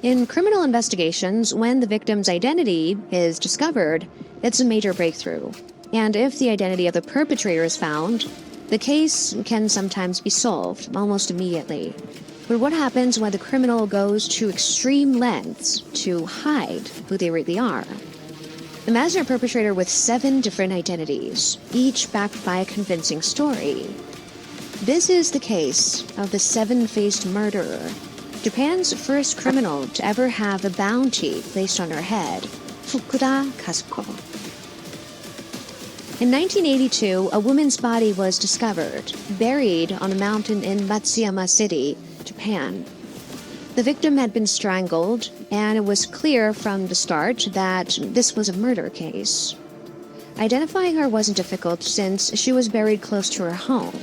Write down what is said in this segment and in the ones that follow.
In criminal investigations, when the victim's identity is discovered, it's a major breakthrough. And if the identity of the perpetrator is found, the case can sometimes be solved almost immediately. But what happens when the criminal goes to extreme lengths to hide who they really are? Imagine a perpetrator with 7 different identities, each backed by a convincing story. This is the case of the 7-faced murderer, Japan's first criminal to ever have a bounty placed on her head, Fukuda Kazuko. In 1982, a woman's body was discovered, buried on a mountain in Matsuyama City, Japan. The victim had been strangled, and it was clear from the start that this was a murder case. Identifying her wasn't difficult since she was buried close to her home.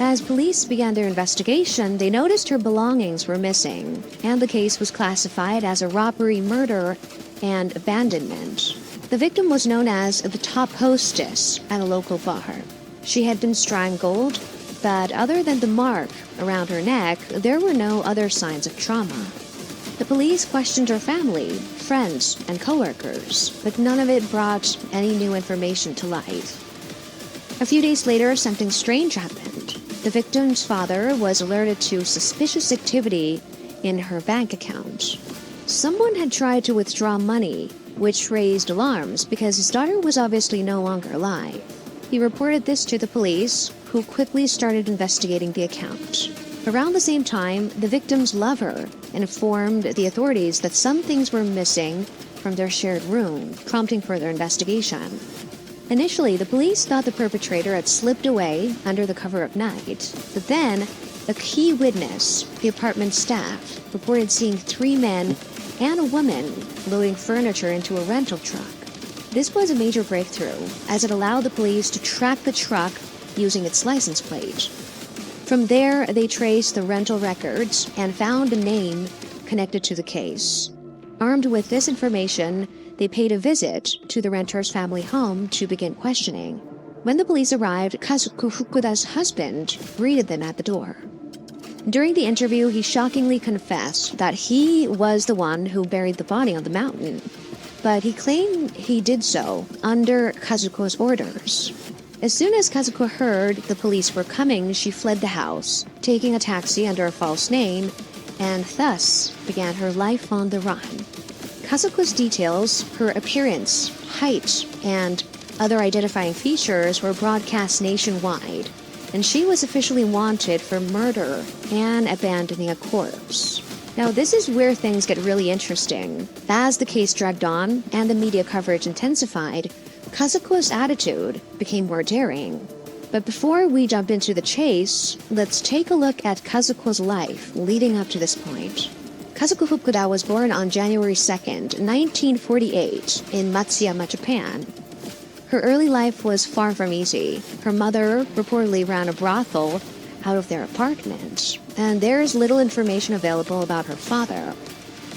As police began their investigation, they noticed her belongings were missing, and the case was classified as a robbery, murder, and abandonment. The victim was known as the top hostess at a local bar. She had been strangled, but other than the mark around her neck, there were no other signs of trauma. The police questioned her family, friends, and coworkers, but none of it brought any new information to light. A few days later, something strange happened. The victim's father was alerted to suspicious activity in her bank account. Someone had tried to withdraw money, which raised alarms because his daughter was obviously no longer alive. He reported this to the police, who quickly started investigating the account. Around the same time, the victim's lover informed the authorities that some things were missing from their shared room, prompting further investigation. Initially, the police thought the perpetrator had slipped away under the cover of night, but then a key witness, the apartment staff, reported seeing 3 men and a woman loading furniture into a rental truck. This was a major breakthrough, as it allowed the police to track the truck using its license plate. From there, they traced the rental records and found a name connected to the case. Armed with this information, they paid a visit to the renter's family home to begin questioning. When the police arrived, Kazuko Fukuda's husband greeted them at the door. During the interview, he shockingly confessed that he was the one who buried the body on the mountain, but he claimed he did so under Kazuko's orders. As soon as Kazuko heard the police were coming, she fled the house, taking a taxi under a false name, and thus began her life on the run. Kazuko's details, her appearance, height, and other identifying features were broadcast nationwide, and she was officially wanted for murder and abandoning a corpse. Now, this is where things get really interesting. As the case dragged on and the media coverage intensified, Kazuko's attitude became more daring. But before we jump into the chase, let's take a look at Kazuko's life leading up to this point. Kazuko Fukuda was born on January 2nd, 1948, in Matsuyama, Japan. Her early life was far from easy. Her mother reportedly ran a brothel out of their apartment, and there is little information available about her father.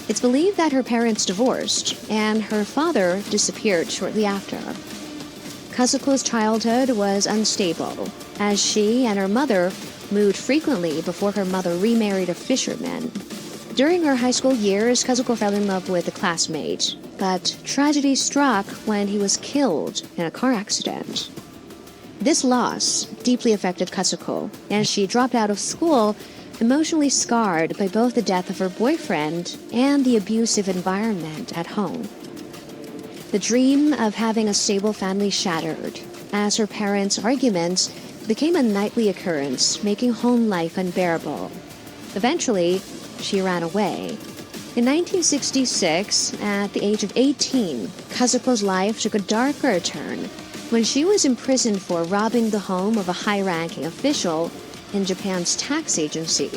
It's believed that her parents divorced, and her father disappeared shortly after. Kazuko's childhood was unstable, as she and her mother moved frequently before her mother remarried a fisherman. During her high school years, Kazuko fell in love with a classmate, but tragedy struck when he was killed in a car accident. This loss deeply affected Kazuko, and she dropped out of school, emotionally scarred by both the death of her boyfriend and the abusive environment at home. The dream of having a stable family shattered, as her parents' arguments became a nightly occurrence, making home life unbearable. Eventually, she ran away. In 1966, at the age of 18, Kazuko's life took a darker turn when she was imprisoned for robbing the home of a high-ranking official in Japan's tax agency.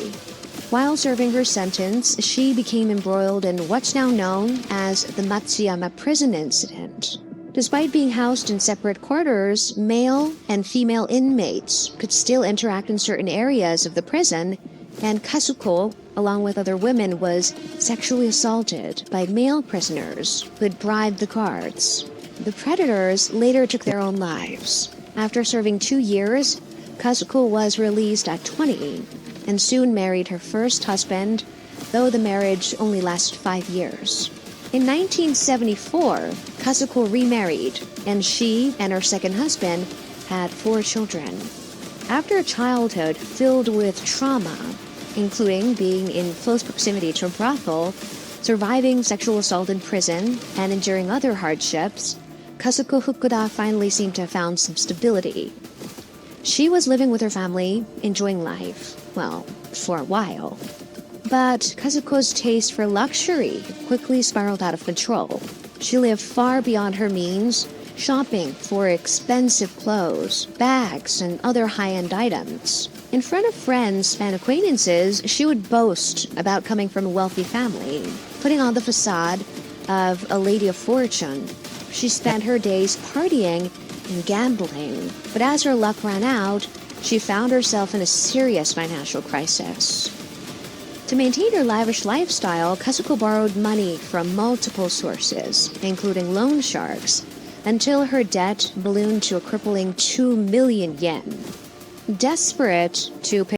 While serving her sentence, she became embroiled in what's now known as the Matsuyama prison incident. Despite being housed in separate quarters, male and female inmates could still interact in certain areas of the prison, and Kazuko, along with other women, was sexually assaulted by male prisoners who had bribed the guards. The predators later took their own lives. After serving 2 years, Kazuko was released at 20 and soon married her first husband, though the marriage only lasted 5 years. In 1974, Kazuko remarried, and she and her second husband had 4 children. After a childhood filled with trauma, including being in close proximity to a brothel, surviving sexual assault in prison, and enduring other hardships, Kazuko Fukuda finally seemed to have found some stability. She was living with her family, enjoying life, well, for a while. But Kazuko's taste for luxury quickly spiraled out of control. She lived far beyond her means, shopping for expensive clothes, bags, and other high-end items. In front of friends and acquaintances, she would boast about coming from a wealthy family, putting on the facade of a lady of fortune. She spent her days partying and gambling, but as her luck ran out, she found herself in a serious financial crisis. To maintain her lavish lifestyle, Kazuko borrowed money from multiple sources, including loan sharks, until her debt ballooned to a crippling 2 million yen. Desperate to pay